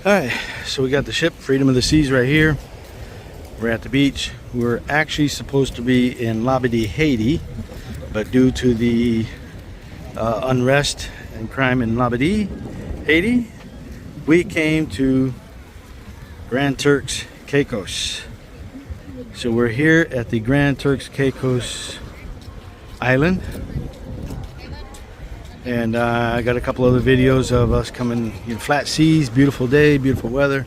Alright, so we got the ship, Freedom of the Seas, right here. We're at the beach. We're actually supposed to be in Labadee, Haiti, but due to the unrest and crime in Labadee, Haiti, we came to Grand Turks, Caicos. So we're here at the Grand Turks, Caicos Island. And I got a couple other videos of us coming in flat seas, beautiful day, beautiful weather,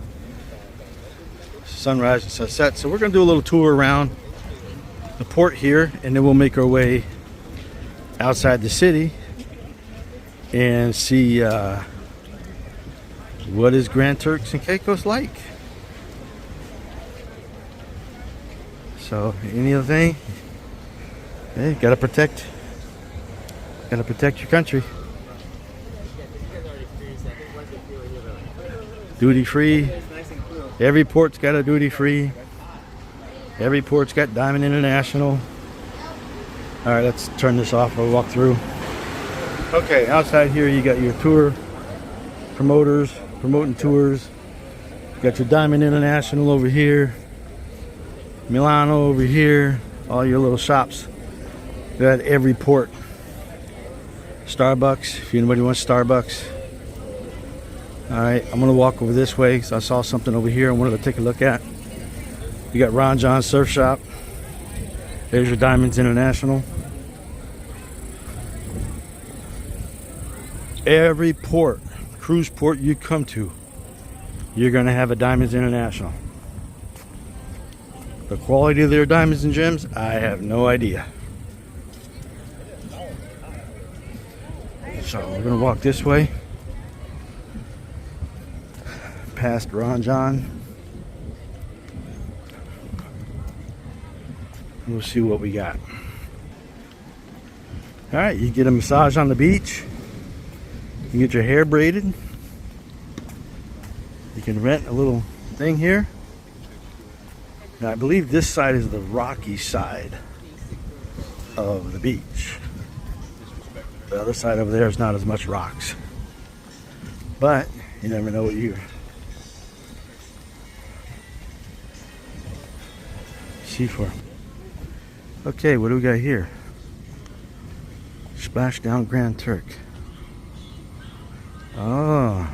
sunrise and sunset. So we're going to do a little tour around the port here, and then we'll make our way outside the city and see what is Grand Turks and Caicos like. So any other thing, hey, gotta protect your country. Duty free. Every port's got a duty free. Every port's got Diamond International. All right, let's turn this off. We'll walk through. Okay, outside here you got your tour promoters promoting tours. You got your Diamond International over here, Milano over here, all your little shops. They're at every port. Starbucks, if anybody wants Starbucks. Alright, I'm gonna walk over this way because I saw something over here I wanted to take a look at. You got Ron John Surf Shop. There's your Diamonds International. Every port, cruise port you come to, you're gonna have a Diamonds International. The quality of their diamonds and gems, I have no idea. So we're gonna walk this way past Ron John. We'll see what we got. All right, you get a massage on the beach. You get your hair braided. You can rent a little thing here. Now I believe this side is the rocky side of the beach. The other side over there is not as much rocks, but you never know what you see for. Okay, what do we got here? Splashdown Grand Turk. Oh,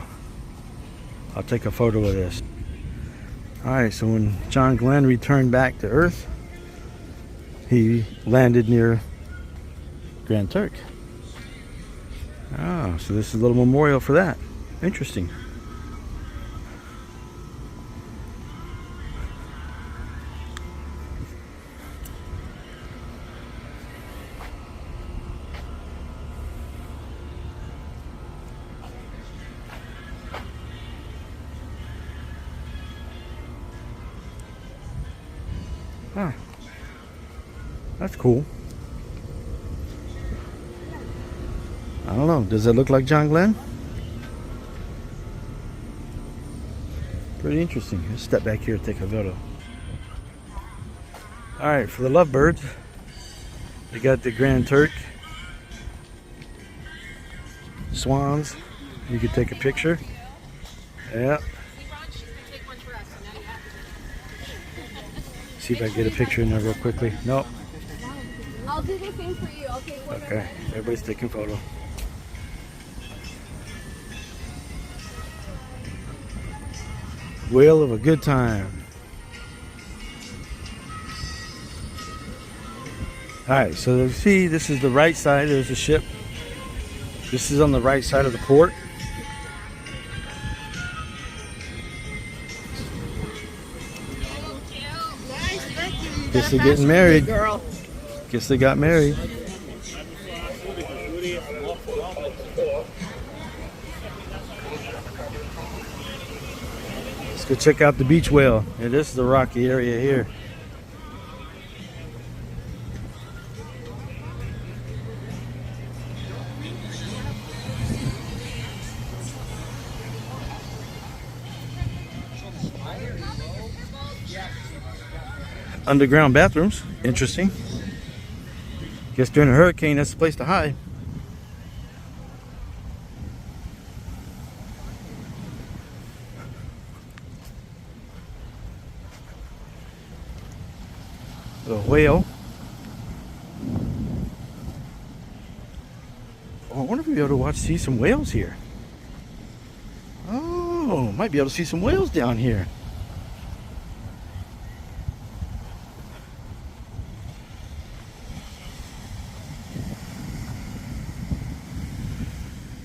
I'll take a photo of this. Alright, so when John Glenn returned back to Earth, he landed near Grand Turk. Oh, so this is a little memorial for that. Interesting. Huh. That's cool. I don't know. Does it look like John Glenn? Pretty interesting. Let's step back here and take a photo. Alright, for the lovebirds, we got the Grand Turk swans. You could take a picture. Yeah. See if I can get a picture in there real quickly. Nope. I'll do the same for you. I'll take one. Okay, everybody's taking a photo. Whale of a good time. Alright, so you see, this is the right side. There's the ship. This is on the right side of the port. Guess they're getting married. Guess they got married. Let's go check out the beach whale. Yeah, this is the rocky area here. Underground bathrooms, interesting. Guess during a hurricane, that's the place to hide. The whale. Oh, I wonder if we'll be able to see some whales here. Oh, might be able to see some whales down here.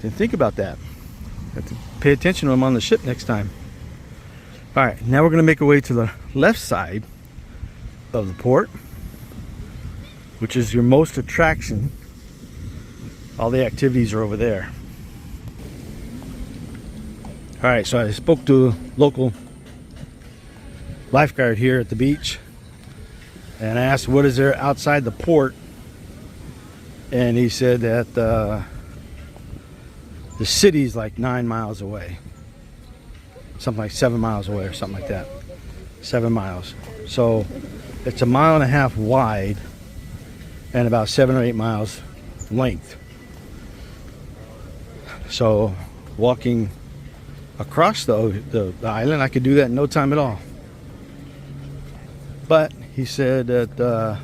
Didn't think about that. Have to pay attention to them on the ship next time. All right, now we're going to make our way to the left side of the port, which is your most attraction. All the activities are over there. All right, so I spoke to a local lifeguard here at the beach, and I asked what is there outside the port, and he said that the city's like 9 miles away, something like 7 miles away or something like that. 7 miles. So it's 1.5 miles wide and about 7 or 8 miles length. So walking across the island, I could do that in no time at all. But he said that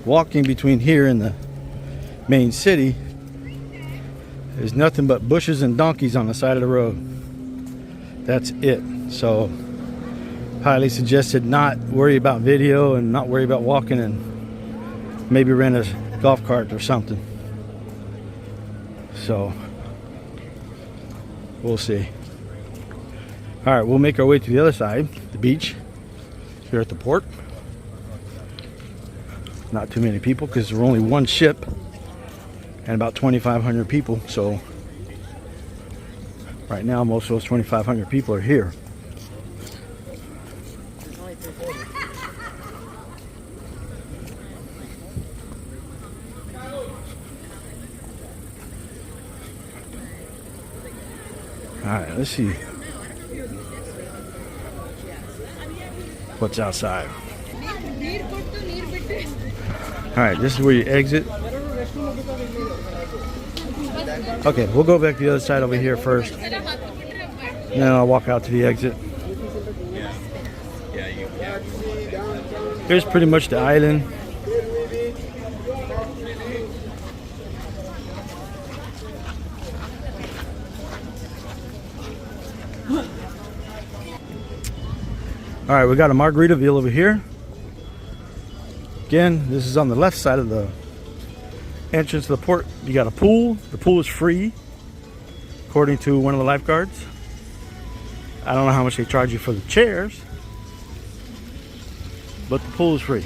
walking between here and the main city is nothing but bushes and donkeys on the side of the road. That's it. So highly suggested not worry about video and not worry about walking, and maybe rent a golf cart or something. So we'll see. All right, we'll make our way to the other side, the beach, here at the port. Not too many people because there's only one ship and about 2,500 people. So right now, most of those 2,500 people are here. All right, let's see what's outside. All right, this is where you exit. Okay, we'll go back to the other side over here first, and then I'll walk out to the exit. Here's pretty much the island. All right, we got a Margaritaville over here. Again, this is on the left side of the entrance to the port. You got a pool. The pool is free, according to one of the lifeguards. I don't know how much they charge you for the chairs, but the pool is free.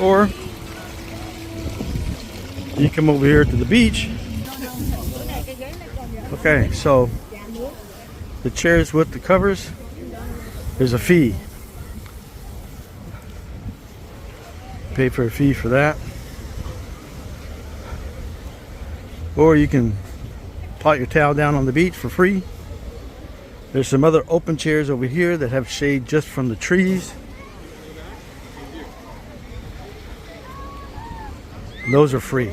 Or you come over here to the beach. Okay, so the chairs with the covers, there's a fee. Pay for a fee for that. Or you can pot your towel down on the beach for free. There's some other open chairs over here that have shade just from the trees. Those are free.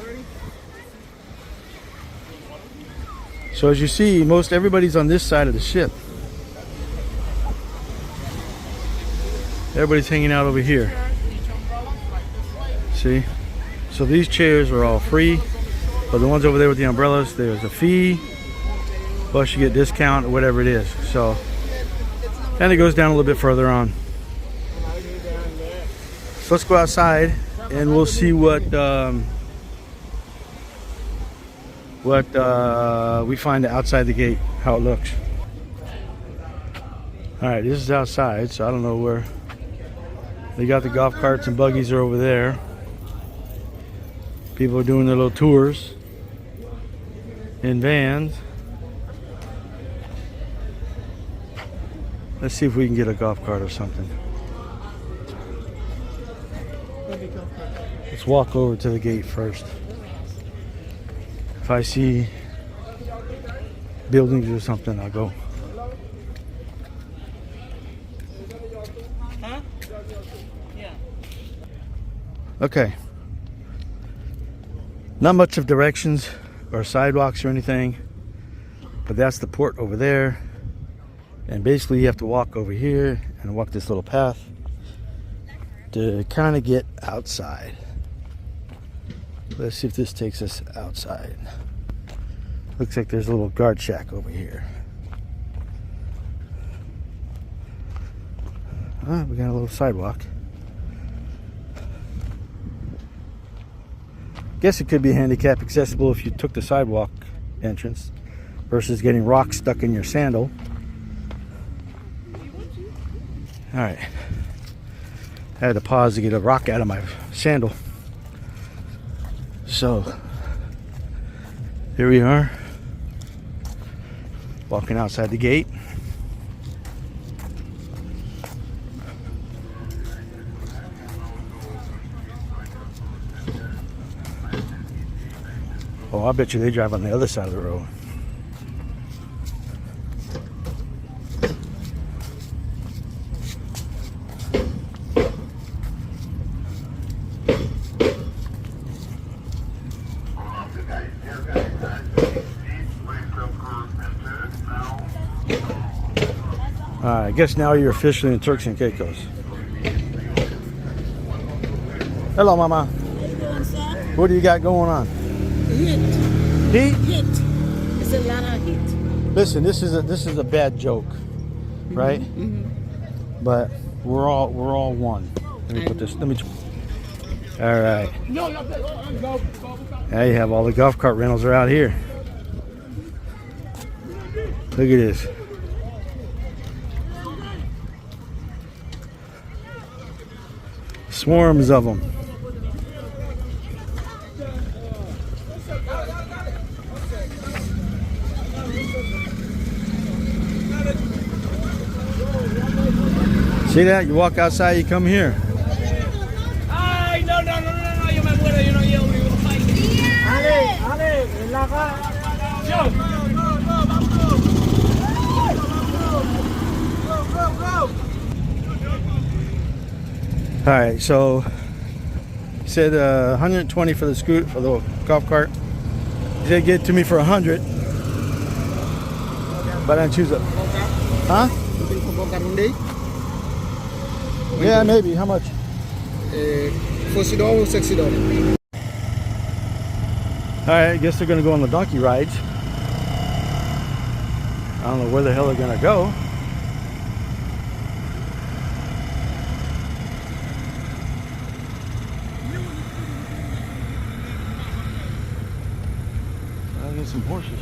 So as you see, most everybody's on this side of the ship. Everybody's hanging out over here. See? So these chairs are all free, but the ones over there with the umbrellas, there's a fee, plus you get discount or whatever it is. So, and it goes down a little bit further on. So let's go outside and we'll see what we find outside the gate, how it looks. All right, this is outside, so I don't know where. They got the golf carts and buggies are over there. People are doing their little tours in vans. Let's see if we can get a golf cart or something. Let's walk over to the gate first. If I see buildings or something, I'll go. Huh? Yeah. Okay. Not much of directions or sidewalks or anything, but that's the port over there. And basically you have to walk over here and walk this little path to kind of get outside. Let's see if this takes us outside. Looks like there's a little guard shack over here. Ah, we got a little sidewalk. Guess it could be handicap accessible if you took the sidewalk entrance versus getting rocks stuck in your sandal. All right. I had to pause to get a rock out of my sandal. So, here we are, walking outside the gate. Oh, I bet you they drive on the other side of the road. I guess now you're officially in Turks and Caicos. Hello, Mama. How you doing, sir? What do you got going on? Hit. Heat? Hit. It's a lot of hit. Listen, this is a bad joke, right? Mm-hmm. But we're all one. Let me put this. All right. Now you have all the golf cart rentals are out here. Look at this. Swarms of them. See that? You walk outside, you come here. Ay, no, yo me muero, yo no llevo ni un país. Ale, en la All right, so he said 120 for the for the golf cart. He said get it to me for 100, but I choose it. Huh? Yeah, maybe. How much? $40 or $60. All right, I guess they're gonna go on the donkey rides. I don't know where the hell they're gonna go. I'll get some horses.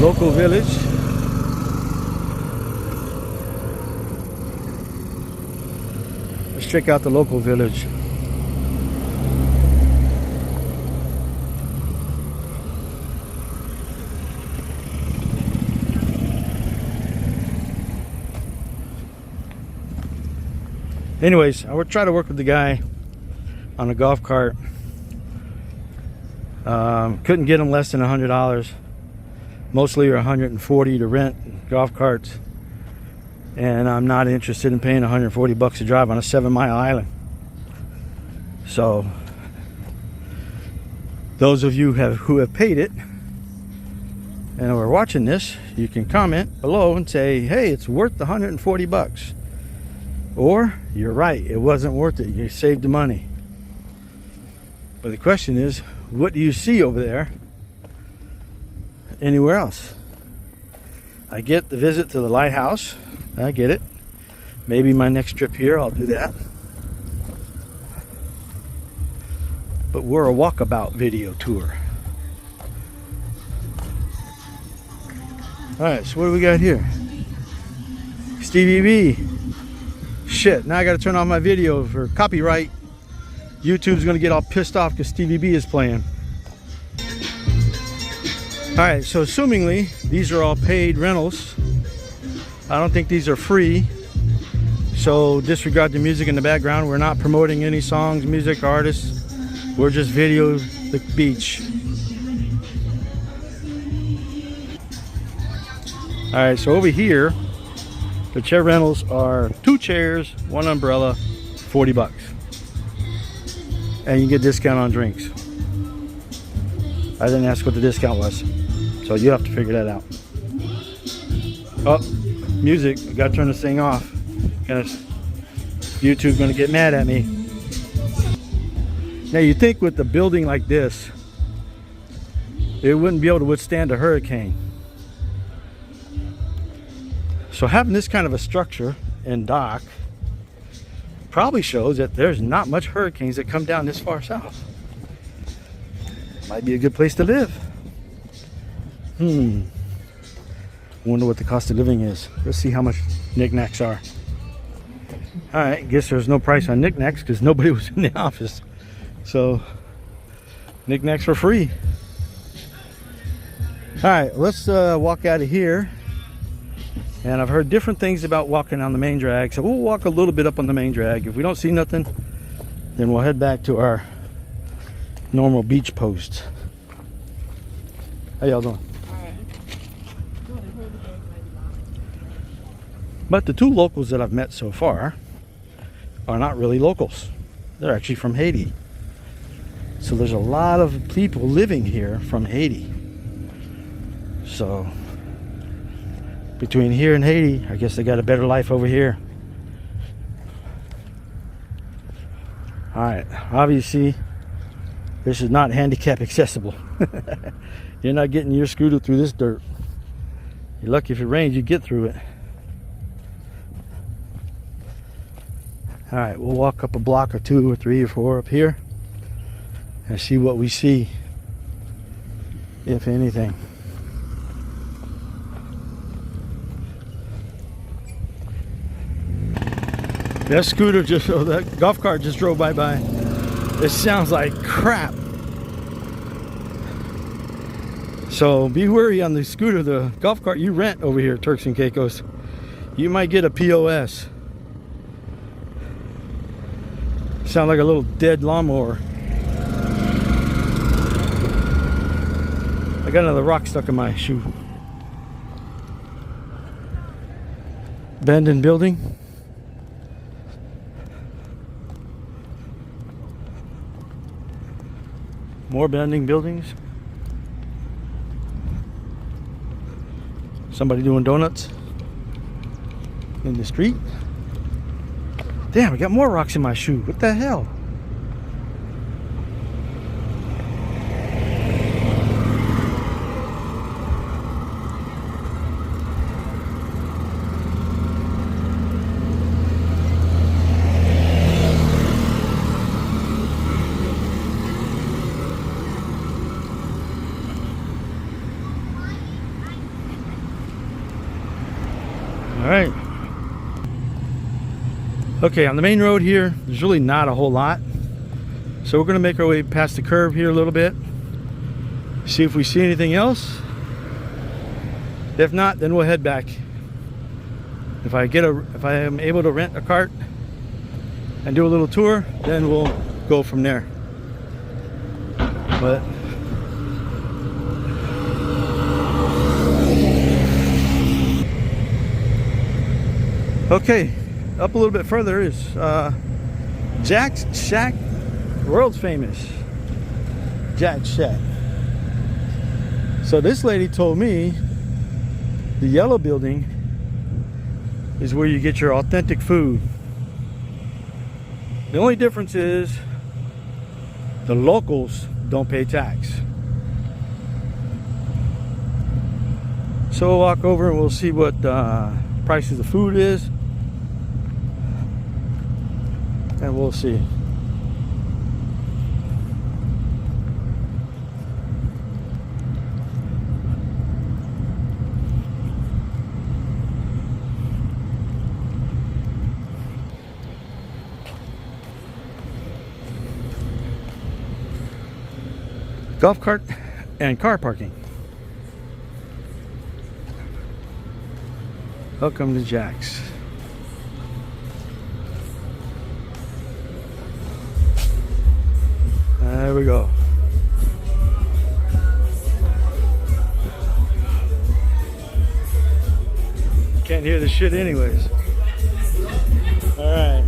Local village. Let's check out the local village. Anyways, I would try to work with the guy on a golf cart. Couldn't get him less than $100. Mostly are $140 to rent golf carts, and I'm not interested in paying $140 to drive on a 7-mile island. So those of you who have paid it and are watching this, you can comment below and say, hey, it's worth the $140, or you're right, it wasn't worth it, you saved the money. But the question is, what do you see over there anywhere else? I get the visit to the lighthouse. I get it. Maybe my next trip here I'll do that. But we're a walkabout video tour. Alright, so what do we got here? Stevie B. Shit, now I gotta turn on my video for copyright. YouTube's gonna get all pissed off because Stevie B is playing. Alright, so assumingly these are all paid rentals. I don't think these are free. So disregard the music in the background. We're not promoting any songs, music, artists. We're just video the beach. Alright, so over here, the chair rentals are 2 chairs, 1 umbrella, 40 bucks. And you get a discount on drinks. I didn't ask what the discount was, so you have to figure that out. Oh, music. I gotta turn this thing off. YouTube's gonna get mad at me. Now you think with a building like this, it wouldn't be able to withstand a hurricane. So having this kind of a structure and dock probably shows that there's not much hurricanes that come down this far south. Might be a good place to live. Wonder what the cost of living is. Let's see how much knickknacks are. Alright, guess there's no price on knickknacks because nobody was in the office. So, knickknacks for free. Alright, let's walk out of here. And I've heard different things about walking on the main drag, so we'll walk a little bit up on the main drag. If we don't see nothing, then we'll head back to our normal beach post. How y'all doing? But the two locals that I've met so far are not really locals. They're actually from Haiti. So there's a lot of people living here from Haiti. So between here and Haiti, I guess they got a better life over here. Alright, obviously this is not handicap accessible. You're not getting your scooter through this dirt. You're lucky if it rains, you get through it. Alright, we'll walk up a block or 2 or 3 or 4 up here and see what we see, if anything. That scooter just, oh, that golf cart just drove by. It sounds like crap. So be wary on the scooter, the golf cart you rent over here, Turks and Caicos. You might get a POS. Sound like a little dead lawnmower. I got another rock stuck in my shoe. Abandoned building. More abandoned buildings. Somebody doing donuts in the street. Damn, I got more rocks in my shoe. What the hell? All right. Okay, on the main road here, there's really not a whole lot. So we're gonna make our way past the curve here a little bit. See if we see anything else. If not, then we'll head back. If I am able to rent a cart and do a little tour, then we'll go from there. But okay, up a little bit further is Jack's Shack, world's famous Jack's Shack. So this lady told me the yellow building is where you get your authentic food. The only difference is the locals don't pay tax. So we'll walk over and we'll see what prices of food is, and we'll see. Golf cart and car parking. Welcome to Jack's. There we go. Can't hear the shit anyways. All right.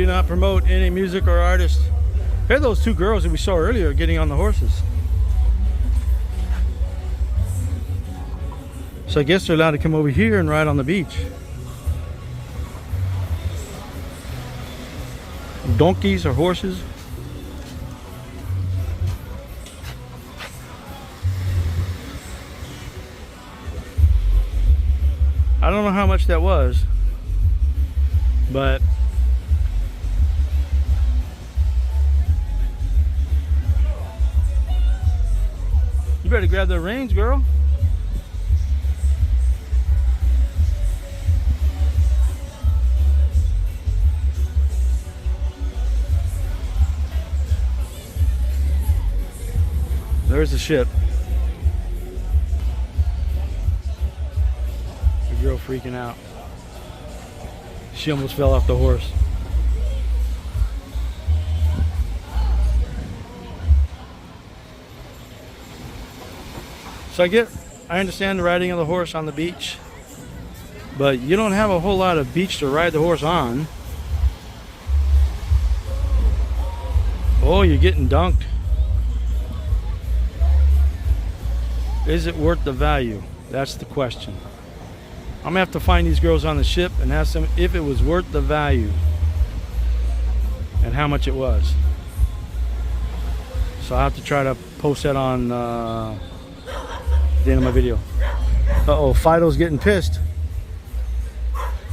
do not promote any music or artist. Here are those two girls that we saw earlier getting on the horses. So I guess they're allowed to come over here and ride on the beach. Donkeys or horses. I don't know how much that was, but you better grab the reins, girl. There's the ship. The girl freaking out. She almost fell off the horse. So I understand the riding of the horse on the beach, but you don't have a whole lot of beach to ride the horse on. Oh, you're getting dunked. Is it worth the value? That's the question. I'm gonna have to find these girls on the ship and ask them if it was worth the value and how much it was. So I'll have to try to post that on the end of my video. Uh-oh, Fido's getting pissed.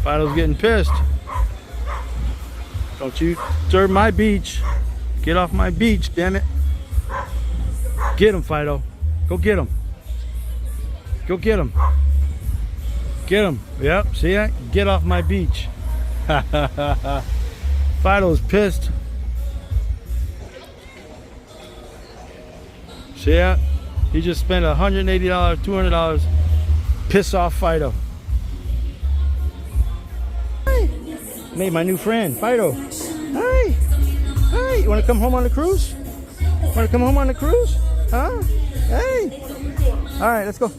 Fido's getting pissed. Don't you disturb my beach. Get off my beach, damn it. Get him, Fido. Go get him. Go get him. Get him. Yep, see that? Get off my beach. Fido's pissed. See that? He just spent $180, $200. Piss off Fido. Hi. Made my new friend, Fido. Hi. Hi. You want to come home on the cruise? Want to come home on the cruise? Huh? Hey. All right, let's go.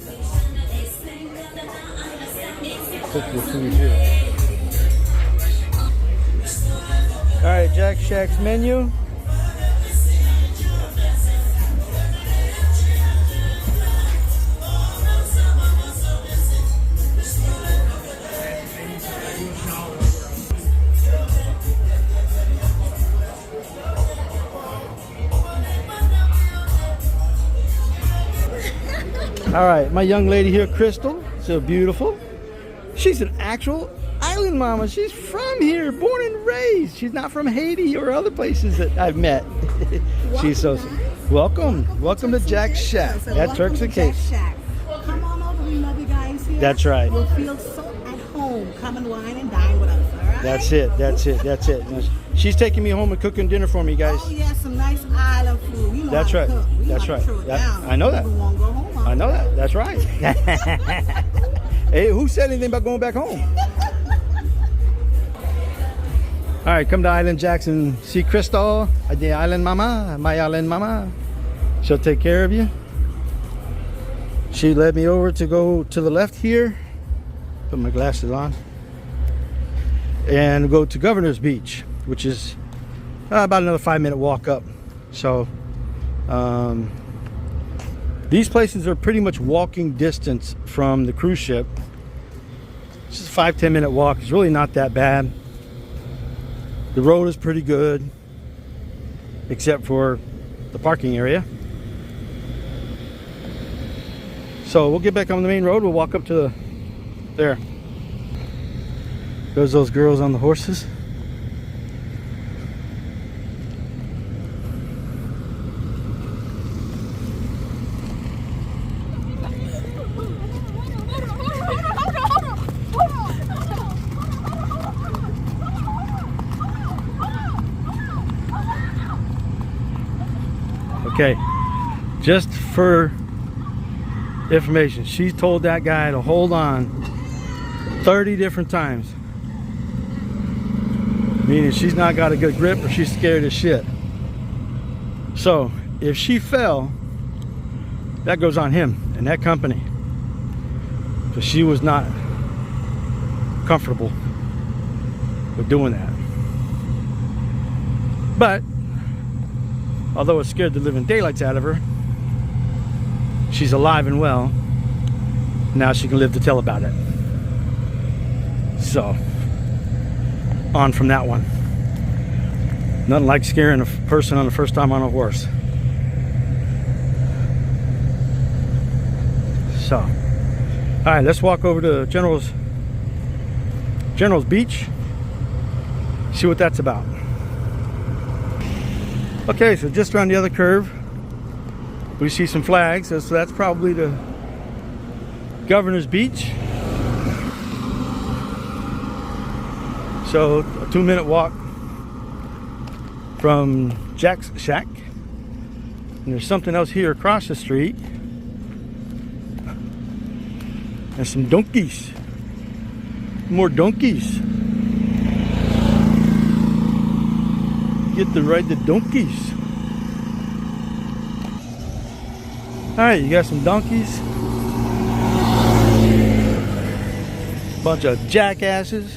Cook your food here. All right, Jack Shack's menu. All right, my young lady here, Crystal, so beautiful. She's an actual island mama. She's from here, born and raised. She's not from Haiti or other places that I've met. She's so welcome to Jack's Shack. That Turk's a case. Come on over. We love you guys here. That's right. You'll feel so at home. Come and wine and dine with us. All right. That's it. That's it. That's it. She's taking me home and cooking dinner for me, guys. Oh yeah, some nice island food. We know That's how to right. cook. We That's know how right. to throw it down. I know that. We won't go home. I know that. That's right. Hey, who said anything about going back home? All right, come to Island Jackson. See Crystal, the island mama, my island mama. She'll take care of you. She led me over to go to the left here. Put my glasses on. And go to Governor's Beach, which is about another 5-minute walk up. So these places are pretty much walking distance from the cruise ship. It's just a 5-10 minute walk. It's really not that bad. The road is pretty good, except for the parking area. So we'll get back on the main road. We'll walk up to there. There's those girls on the horses. Okay, just for information, she told that guy to hold on 30 different times, meaning she's not got a good grip or she's scared as shit. So if she fell, that goes on him and that company, because she was not comfortable with doing that. But although it scared the living daylights out of her, she's alive and well. Now she can live to tell about it. So, on from that one. Nothing like scaring a person on the first time on a horse. So, all right, let's walk over to General's Beach. See what that's about. Okay, so just around the other curve, we see some flags. So that's probably the Governor's Beach. So a 2-minute walk from Jack's Shack. And there's something else here across the street. And some donkeys. More donkeys. Get to ride the donkeys. Alright, you got some donkeys. Bunch of jackasses.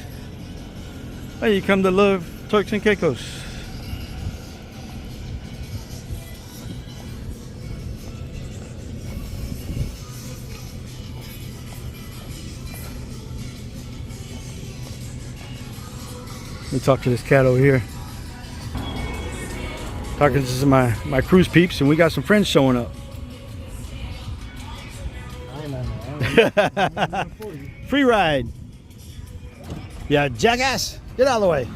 Hey, you come to love Turks and Caicos. Let me talk to this cat over here. Talking to some of my cruise peeps, and we got some friends showing up. Free ride. Yeah, jackass. Get out of the way.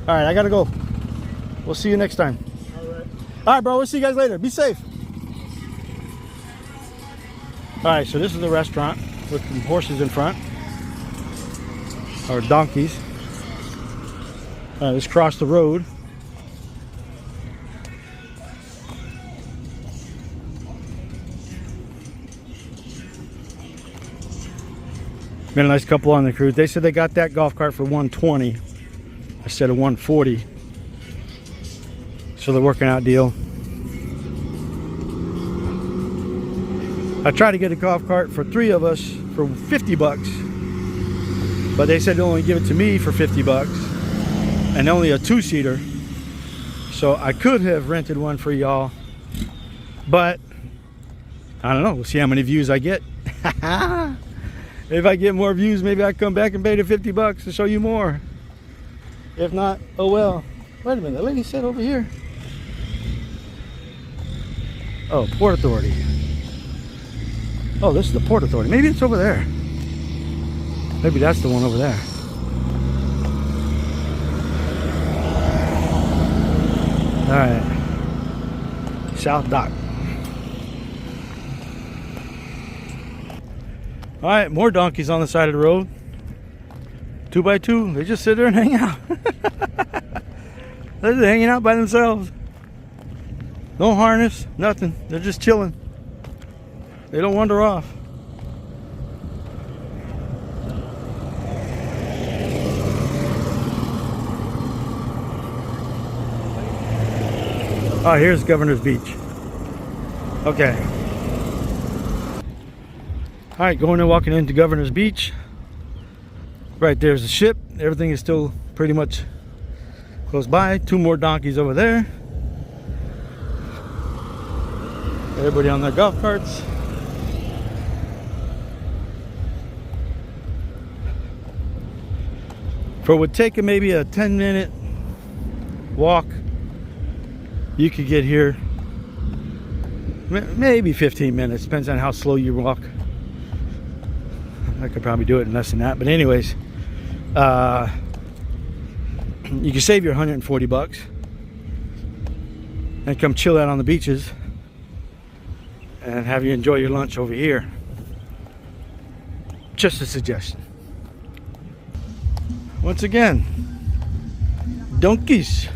All right, I gotta go. We'll see you next time. All right, bro. We'll see you guys later. Be safe. All right, so this is the restaurant with some horses in front, or donkeys. Let's cross the road. Been a nice couple on the cruise. They said they got that golf cart for $120 instead of $140. So they're working out a deal. I tried to get a golf cart for 3 of us for $50, but they said they'll only give it to me for $50 and only a 2-seater. So I could have rented one for y'all, but I don't know. We'll see how many views I get. If I get more views, maybe I come back and pay the $50 to show you more. If not, oh well. Wait a minute, the lady said over here. Oh, Port Authority. Oh, this is the Port Authority. Maybe it's over there. Maybe that's the one over there. All right. South Dock. All right, more donkeys on the side of the road. 2x2. They just sit there and hang out. They're just hanging out by themselves. No harness, nothing. They're just chilling. They don't wander off. Oh, here's Governor's Beach. Okay. All right, going and walking into Governor's Beach. Right there's the ship. Everything is still pretty much close by. 2 more donkeys over there. Everybody on their golf carts. For what would take maybe a 10-minute walk, you could get here maybe 15 minutes. Depends on how slow you walk. I could probably do it in less than that. But anyways, you can save your $140 and come chill out on the beaches and have you enjoy your lunch over here. Just a suggestion. Once again, donkeys.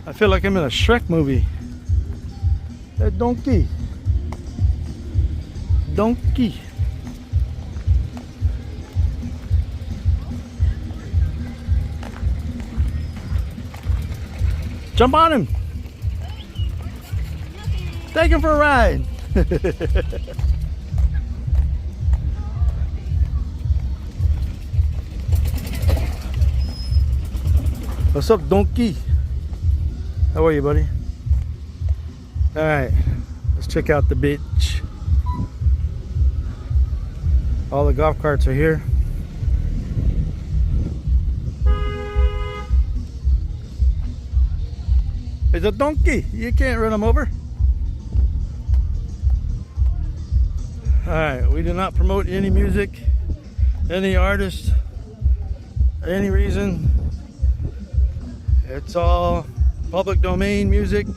I feel like I'm in a Shrek movie. That donkey. Donkey. Jump on him. Take him for a ride. What's up, donkey? How are you, buddy? All right, let's check out the beach. All the golf carts are here. It's a donkey. You can't run him over. All right, we do not promote any music, any artist, any reason. It's all public domain music,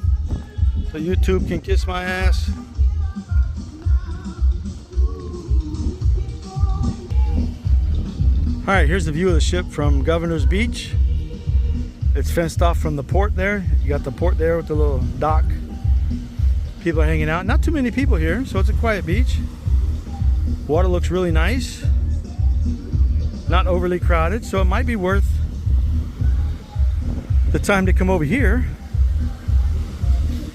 so YouTube can kiss my ass. All right, here's the view of the ship from Governor's Beach. It's fenced off from the port there. You got the port there with the little dock. People are hanging out. Not too many people here, so it's a quiet beach. Water looks really nice. Not overly crowded, so it might be worth the time to come over here.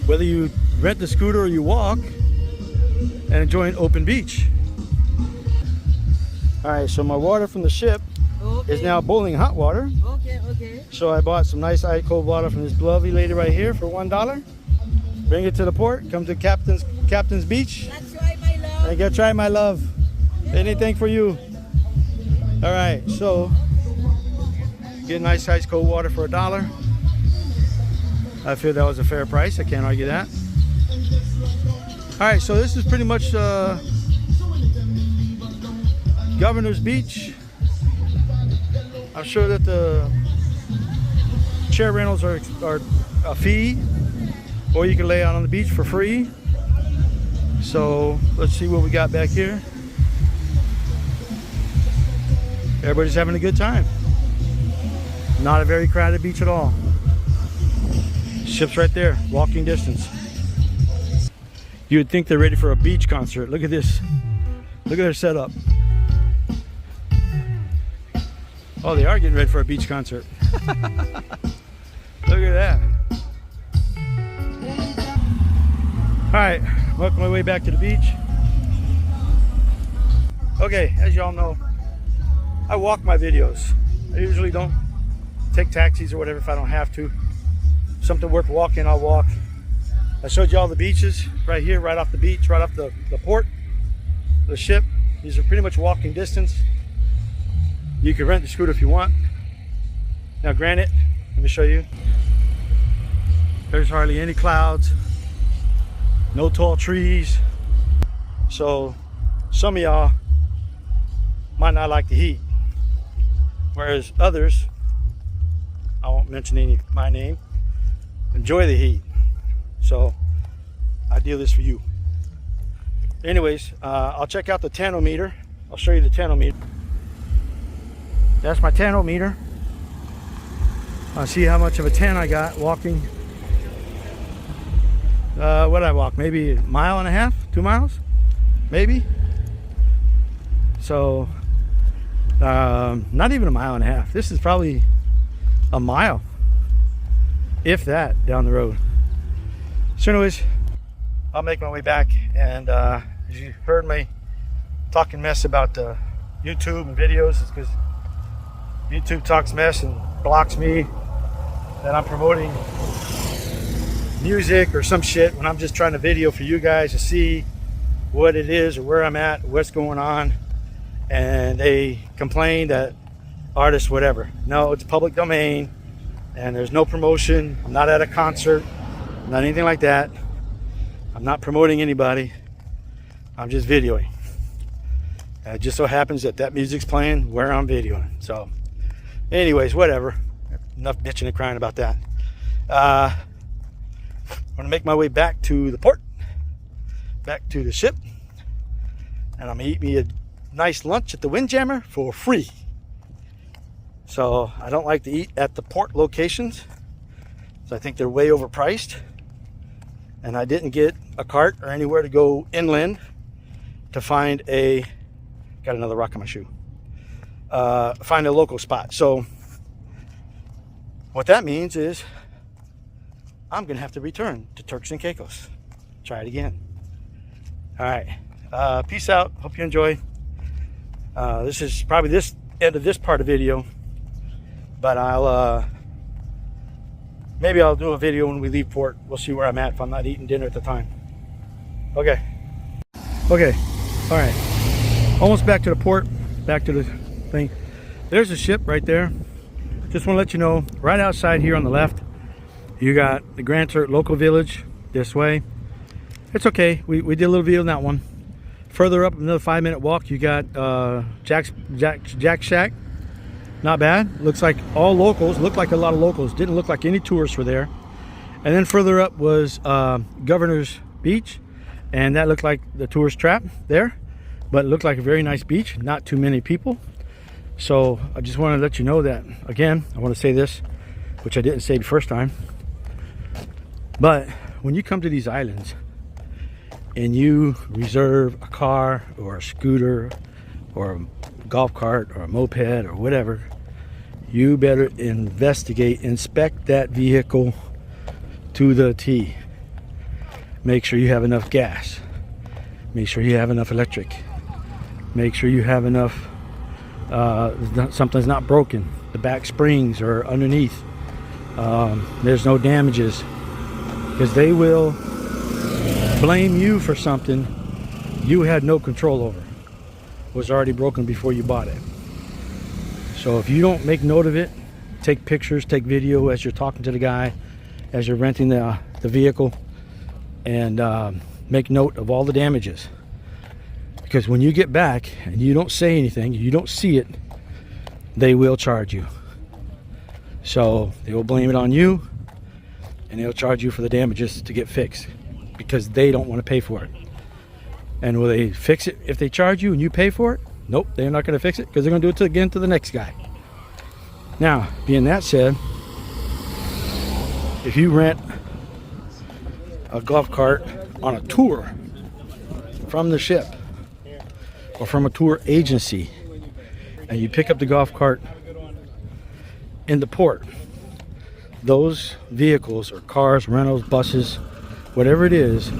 Whether you rent the scooter or you walk and enjoy an open beach. All right, so my water from the ship is now boiling hot water. Okay. So I bought some nice ice cold water from this lovely lady right here for $1. Bring it to the port. Come to Captain's Beach. Let's try, my love. And go try, my love. Anything for you. All right, so get nice ice cold water for $1. I feel that was a fair price. I can't argue that. All right, so this is pretty much Governor's Beach. I'm sure that the chair rentals are a fee, or you can lay out on the beach for free. So let's see what we got back here. Everybody's having a good time. Not a very crowded beach at all. Ship's right there, walking distance. You would think they're ready for a beach concert. Look at this. Look at their setup. Oh, they are getting ready for a beach concert. Look at that. All right, working my way back to the beach. Okay, as y'all know, I walk my videos. I usually don't take taxis or whatever if I don't have to. Something worth walking, I'll walk. I showed you all the beaches right here, right off the beach, right off the port, the ship. These are pretty much walking distance. You can rent the scooter if you want. Now granted, let me show you. There's hardly any clouds, no tall trees. So some of y'all might not like the heat. Whereas others, I won't mention my name, enjoy the heat. So I do this for you. Anyways, I'll check out the tanometer. I'll show you the tanometer. That's my tanometer. I'll see how much of a tan I got walking. What did I walk? Maybe a mile and a half, 2 miles, maybe. So not even a mile and a half. This is probably a mile, if that, down the road. So anyways, I'll make my way back, and as you heard me talking mess about YouTube and videos, it's because YouTube talks mess and blocks me that I'm promoting music or some shit when I'm just trying to video for you guys to see what it is or where I'm at, what's going on. And they complain that artists, whatever. No, it's public domain and there's no promotion. I'm not at a concert, not anything like that. I'm not promoting anybody. I'm just videoing. And it just so happens that music's playing where I'm videoing. So anyways, whatever. Enough bitching and crying about that. I'm gonna make my way back to the port, back to the ship, and I'm gonna eat me a nice lunch at the Windjammer for free. So I don't like to eat at the port locations, so I think they're way overpriced. And I didn't get a cart or anywhere to go inland to find got another rock in my shoe. Find a local spot. So what that means is I'm gonna have to return to Turks and Caicos. Try it again. All right, peace out. Hope you enjoy. This is probably this end of this part of the video, but I'll maybe I'll do a video when we leave port. We'll see where I'm at if I'm not eating dinner at the time. Okay. Okay. All right. Almost back to the port. Back to the thing. There's a ship right there. Just want to let you know, right outside here on the left, you got the Grand Turk local village this way. It's okay. We did a little video on that one. Further up, another 5-minute walk, you got Jack Shack. Not bad. Looks like all locals. Looked like a lot of locals. Didn't look like any tourists were there. And then further up was Governor's Beach, and that looked like the tourist trap there. But it looked like a very nice beach. Not too many people. So I just want to let you know that, again, I want to say this, which I didn't say the first time. But when you come to these islands and you reserve a car or a scooter or a golf cart or a moped or whatever, you better inspect that vehicle to the T. Make sure you have enough gas. Make sure you have enough electric. Make sure you have enough, something's not broken. The back springs are underneath. There's no damages. Because they will blame you for something you had no control over. It was already broken before you bought it. So if you don't make note of it, take pictures, take video as you're talking to the guy, as you're renting the vehicle, and make note of all the damages. Because when you get back and you don't say anything, you don't see it, they will charge you. So they will blame it on you, and they'll charge you for the damages to get fixed because they don't want to pay for it. And will they fix it if they charge you and you pay for it? Nope, they're not going to fix it because they're going to do it again to the next guy. Now, being that said, if you rent a golf cart on a tour from the ship or from a tour agency, and you pick up the golf cart in the port, those vehicles or cars, rentals, buses, whatever it is,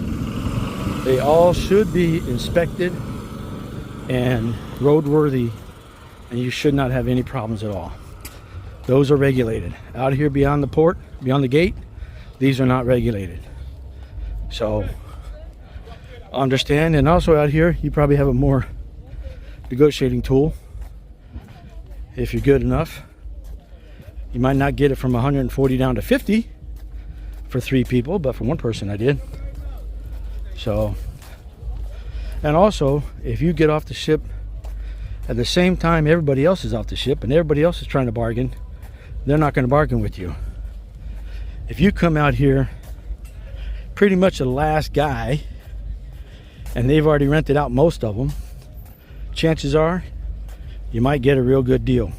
they all should be inspected and roadworthy, and you should not have any problems at all. Those are regulated. Out here beyond the port, beyond the gate, these are not regulated. So understand. And also out here, you probably have a more negotiating tool if you're good enough. You might not get it from 140 down to 50 for 3 people, but for 1 person I did. So, and also, if you get off the ship at the same time everybody else is off the ship and everybody else is trying to bargain, they're not going to bargain with you. If you come out here pretty much the last guy and they've already rented out most of them, chances are you might get a real good deal.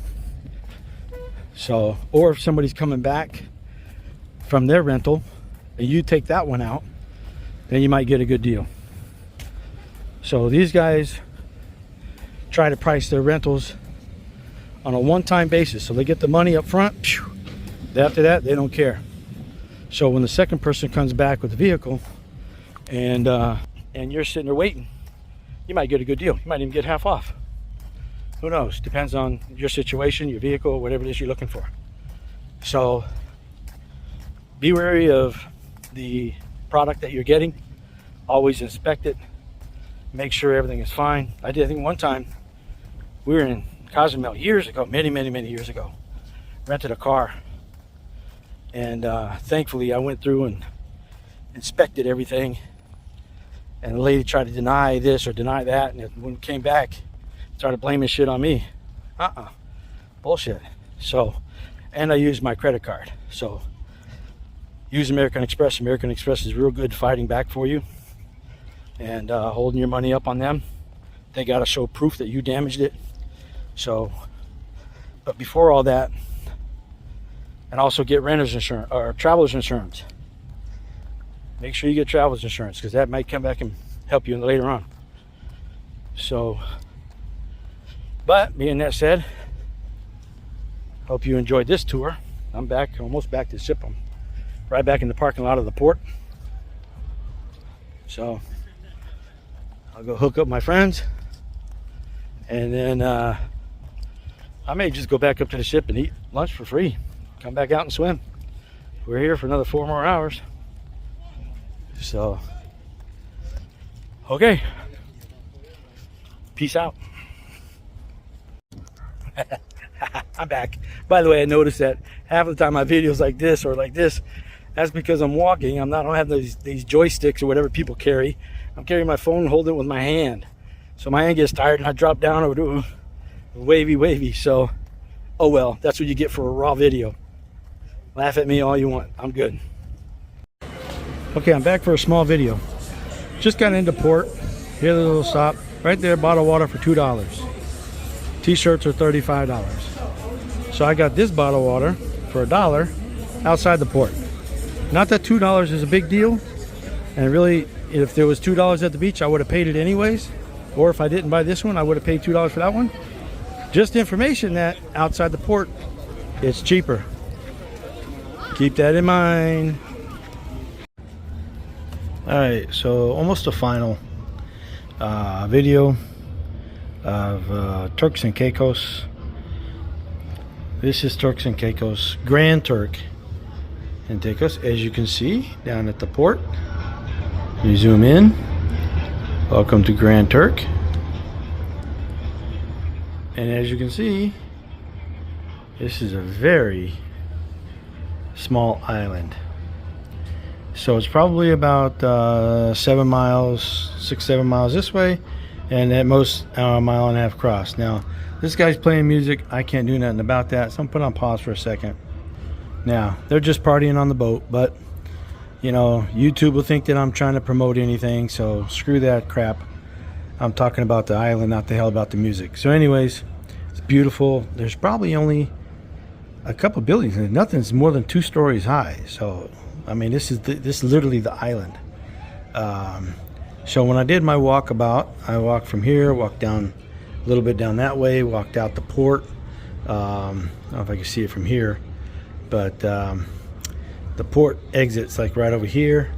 So, or if somebody's coming back from their rental and you take that one out, then you might get a good deal. So these guys try to price their rentals on a one-time basis, so they get the money up front. After that, they don't care. So when the second person comes back with the vehicle and you're sitting there waiting, you might get a good deal. You might even get half off. Who knows? Depends on your situation, your vehicle, whatever it is you're looking for. So be wary of the product that you're getting. Always inspect it. Make sure everything is fine. I think one time we were in Cozumel years ago, many years ago. Rented a car. And thankfully I went through and inspected everything. And the lady tried to deny this or deny that. And when we came back, started blaming shit on me. Bullshit. So, and I used my credit card. So use American Express. American Express is real good fighting back for you and holding your money up on them. They got to show proof that you damaged it. So, but before all that, and also get renter's insurance or traveler's insurance. Make sure you get traveler's insurance because that might come back and help you later on. So, but being that said, hope you enjoyed this tour. I'm back, almost back to the ship. I'm right back in the parking lot of the port. So I'll go hook up my friends, and then I may just go back up to the ship and eat lunch for free. Come back out and swim. we're here for another 4 more hours. So, okay. Peace out. I'm back. By the way, I noticed that half of the time my videos like this or like this, that's because I'm walking. I don't have these joysticks or whatever people carry. I'm carrying my phone and holding it with my hand. So my hand gets tired and I drop down or do wavy. So, oh well, that's what you get for a raw video. Laugh at me all you want. I'm good. Okay, I'm back for a small video. Just got into port. Here's a little stop. Right there, bottled water for $2. T-shirts are $35. So I got this bottled water for $1 outside the port. Not that $2 is a big deal. And really, if there was $2 at the beach, I would have paid it anyways. Or if I didn't buy this one, I would have paid $2 for that one. Just information that outside the port, it's cheaper. Keep that in mind. Alright, so almost a final video of Turks and Caicos. This is Turks and Caicos, Grand Turk and Caicos, as you can see down at the port. You zoom in. Welcome to Grand Turk. And as you can see, this is a very small island. So it's probably about 7 miles, 6-7 miles this way, and at most a mile and a half across. Now, this guy's playing music. I can't do nothing about that, so I'm put on pause for a second. Now, they're just partying on the boat, but you know, YouTube will think that I'm trying to promote anything, so screw that crap. I'm talking about the island, not the hell about the music. So anyways, it's beautiful. There's probably only a couple buildings, and nothing's more than 2 stories high. So I mean, this is literally the island. So when I did my walkabout, I walked from here, walked down a little bit down that way, walked out the port. I don't know if I can see it from here, but the port exits like right over here,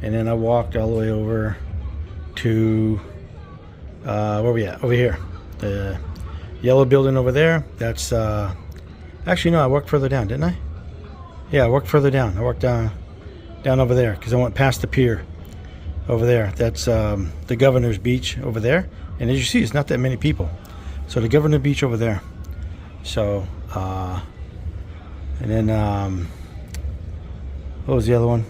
and then I walked all the way over to where we at? Over here, the yellow building over there. That's actually no, I walked further down, didn't I? Yeah, I walked further down. I walked down over there because I went past the pier over there. That's the Governor's Beach over there, and as you see, it's not that many people. So the Governor's Beach over there. So and then what was the other one?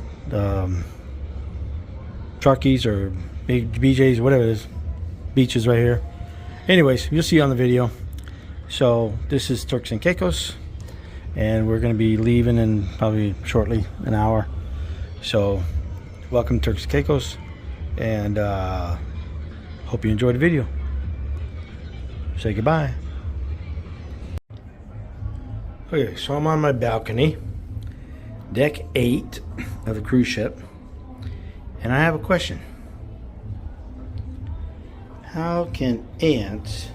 Truckies or BJ's, whatever it is. Beaches right here. Anyways, you'll see on the video. So this is Turks and Caicos, and we're going to be leaving in probably shortly, an hour. So welcome to Turks and Caicos, and hope you enjoyed the video. Say goodbye. Okay, so I'm on my balcony, deck 8 of a cruise ship, and I have a question. How can ants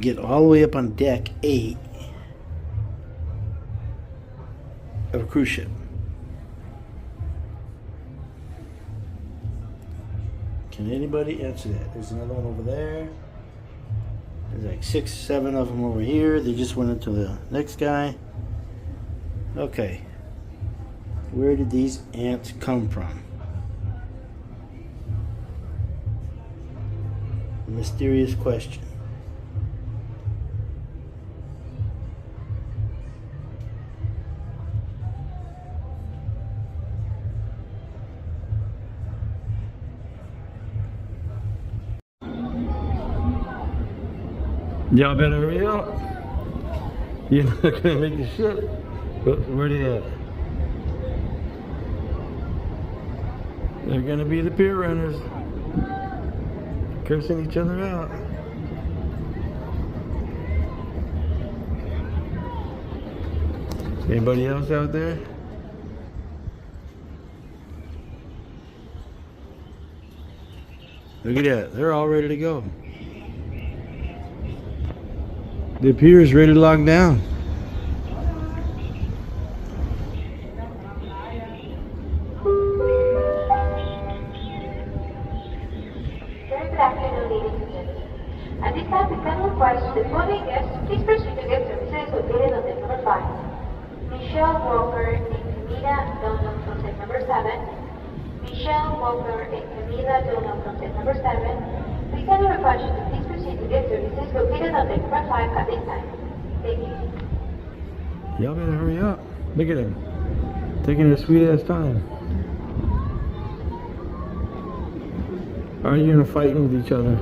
get all the way up on deck 8 of a cruise ship? Can anybody answer that? There's another one over there. There's like 6, 7 of them over here. They just went into the next guy. Okay. Where did these ants come from? A mysterious question. Y'all better hurry up. You're not gonna make the ship. Where they at? They're gonna be the pier runners, cursing each other out. Anybody else out there? Look at that, they're all ready to go. The pier is ready to lock down. Good afternoon, ladies and gentlemen. At this time, we can request the following guests, please proceed to get services located on deck number 5. Michelle Walker and Camila Donald from set number 7. Michelle Walker and Camila Donald from set number 7. We can request you to please proceed to get services located on deck number 5 at this time. Thank you. Y'all better hurry up. Look at them. Taking their sweet ass time. Are you gonna fight with each other?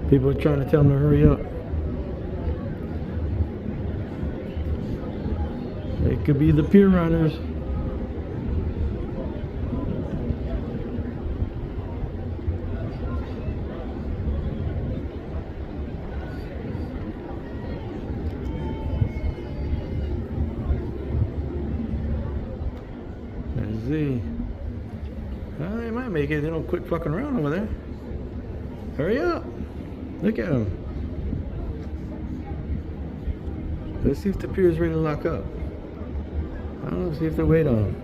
People are trying to tell them to hurry up. It could be the pier runners. Let's see. Well, they might make it. They don't quit fucking around over there. Hurry up. Look at them. Let's see if the pier's ready to lock up. I don't know, see if they wait on them.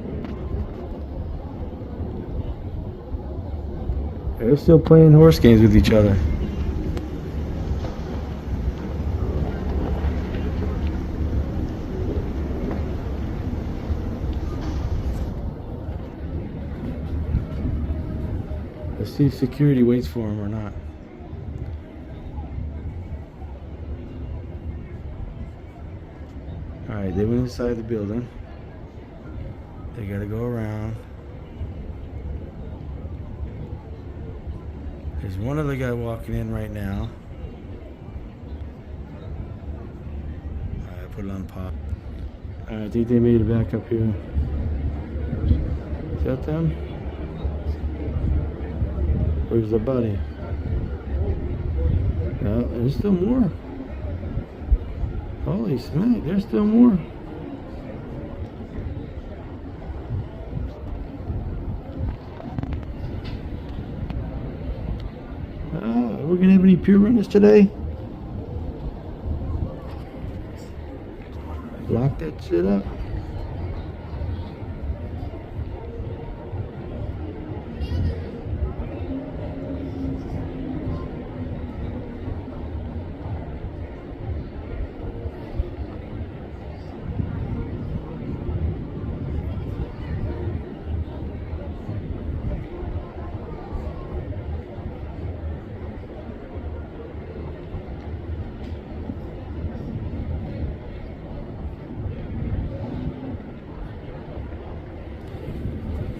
They're still playing horse games with each other. Let's see if security waits for them or not. Alright, they went inside the building. They gotta go around. There's one other guy walking in right now. Alright, put it on pop. Alright, I think they made it back up here. Is that them? Where's the buddy? No, there's still more. Holy smack, there's still more. We're gonna have any pier runners today? Lock that shit up.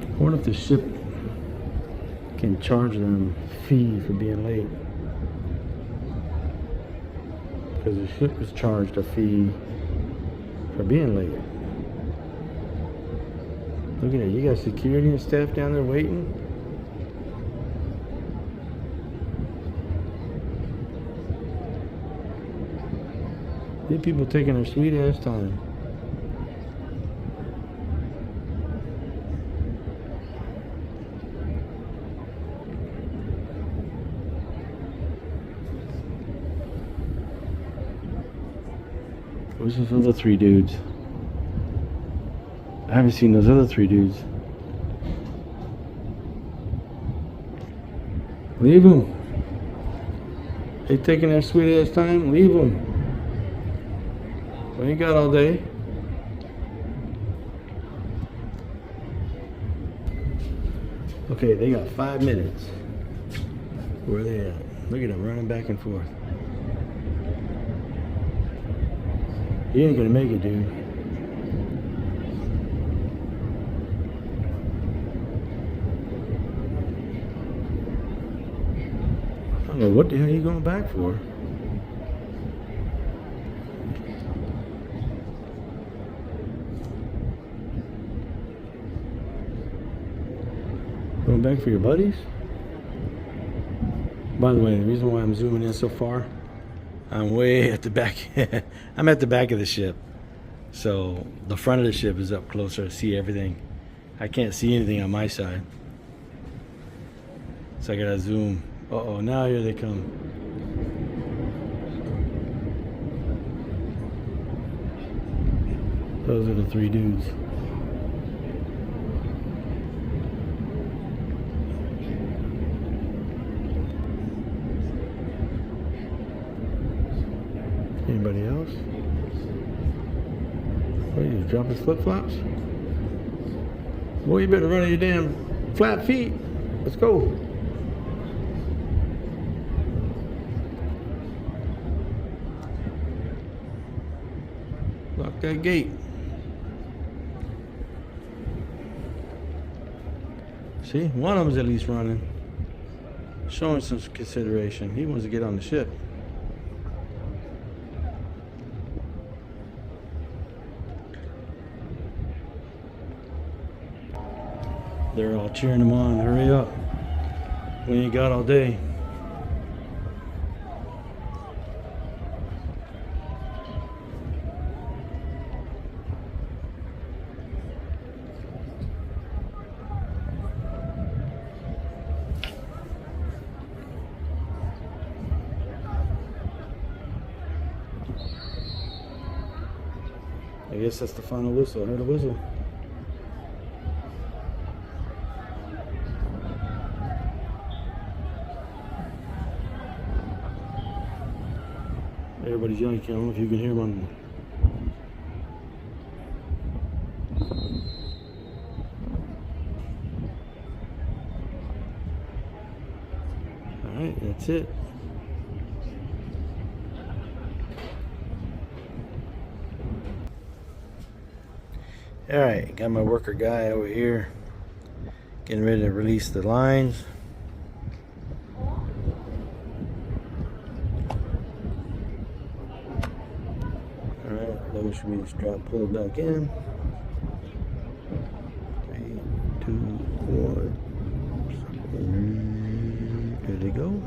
I wonder if the ship can charge them a fee for being late. Because the ship was charged a fee for being late. Look at it, you got security and staff down there waiting. These people taking their sweet ass time. Where's those other 3 dudes? I haven't seen those other 3 dudes. Leave them. They taking their sweet ass time. Leave them. We ain't got all day. Okay, they got 5 minutes. Where are they at? Look at them running back and forth. You ain't gonna make it, dude. I don't know what the hell you going back for. Going back for your buddies? By the way, the reason why I'm zooming in so far, I'm way at the back. I'm at the back of the ship. So the front of the ship is up closer to see everything. I can't see anything on my side. So I gotta zoom. Uh-oh, now here they come. Those are the 3 dudes. What, you drop his flip-flops? Boy, you better run on your damn flat feet. Let's go. Lock that gate. See, one of them's at least running. Showing some consideration. He wants to get on the ship. They're all cheering him on. Hurry up. We ain't got all day. I guess that's the final whistle. I heard a whistle. Everybody's yelling. I don't know if you can hear them on. All right, that's it. All right, got my worker guy over here getting ready to release the lines. All right, those should be strap pulled back in. 3, 2, 1. There they go.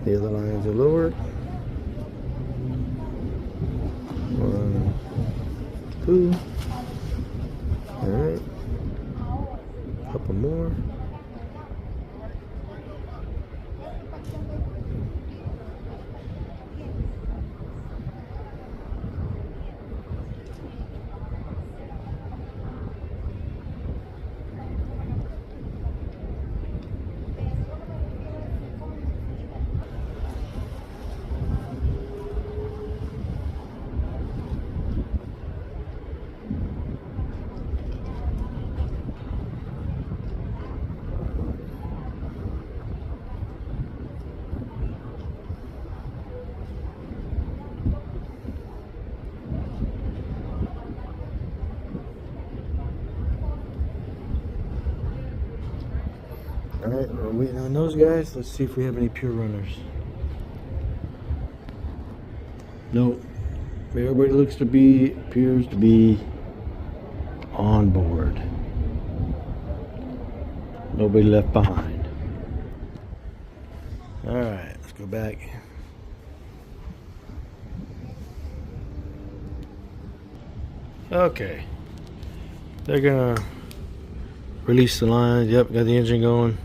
The other lines are lowered. 1, 2. All right. Couple more. Alright, we're waiting on those guys. Let's see if we have any pure runners. Nope. Everybody appears to be on board. Nobody left behind. Alright, let's go back. Okay. They're gonna release the lines. Yep, got the engine going.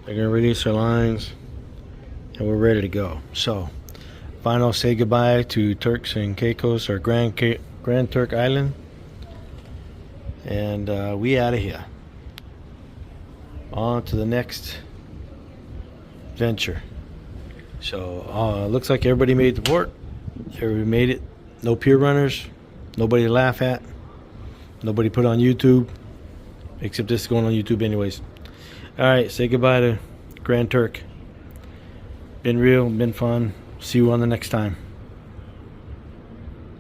They're gonna release our lines and we're ready to go. So final say goodbye to Turks and Caicos, or Grand Turk Island, and we out of here. On to the next venture. So looks like everybody made the port. Everybody made it. No pure runners, nobody to laugh at, nobody put on YouTube, except this is going on YouTube anyways. Alright, say goodbye to Grand Turk. Been real, been fun. See you on the next time.